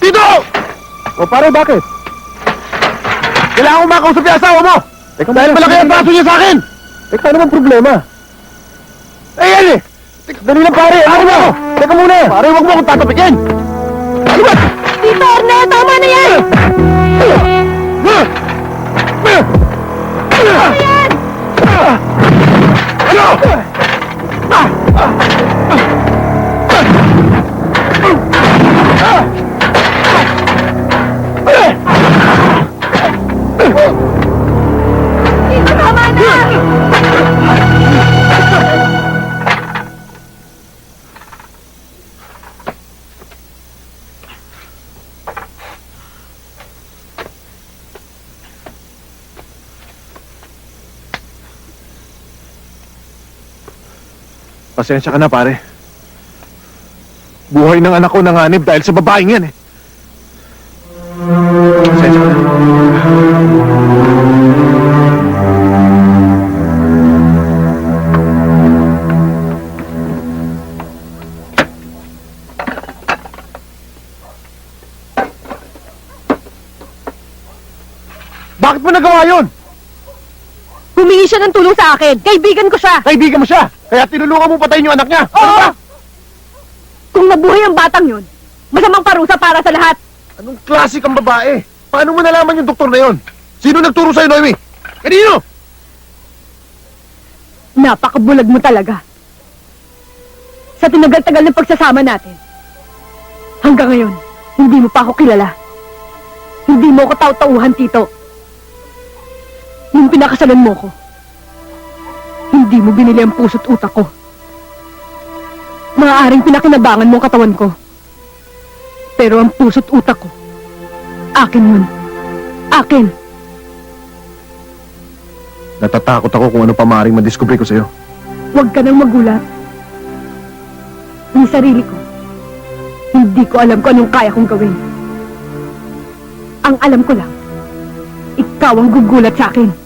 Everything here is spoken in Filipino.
Tito! O pare, bakit? Kailangan ko makausap yung asawa mo! Dahil malaki ang braso niya sa akin! Teka, ano bang problema? Eh, yan eh! Dali lang pare, ano ba? Teka muna! Pare, huwag mo akong tatapikin! Ano ba? Tito Arne, tama na yan! Ano? Tito, tama na! Pasensya ka na, pare. Buhay ng anak ko nanganib dahil sa babaeng yan eh. Pasensya ka na. Bakit mo nagawa yun? Humingi siya ng tulong sa akin. Kaibigan ko siya. Kaibigan mo siya, kaya tinulungan mo patayin yung anak niya. Ano Oo! ba? Kung nabuhay ang batang yun, masamang parusa para sa lahat. Anong klase kang babae? Paano mo nalaman yung doktor na yon? Sino nagturo sa'yo, Noemi? Kanino? Napakabulag mo talaga. Sa tinagal-tagal ng pagsasama natin, hanggang ngayon, hindi mo pa ako kilala. Hindi mo ako taw-tauhan, Tito. Nung pinakasalan mo ko, hindi mo binili ang puso't utak ko. Maaaring pinakinabangan mo ang katawan ko. Pero ang puso't utak ko, akin yun. Akin. Natatakot ako kung ano pa maaaring madiskubre ko sa'yo. Huwag ka nang magulat. Ni sarili ko, hindi ko alam kung anong kaya kong gawin. Ang alam ko lang, ikaw ang gugulat sa akin.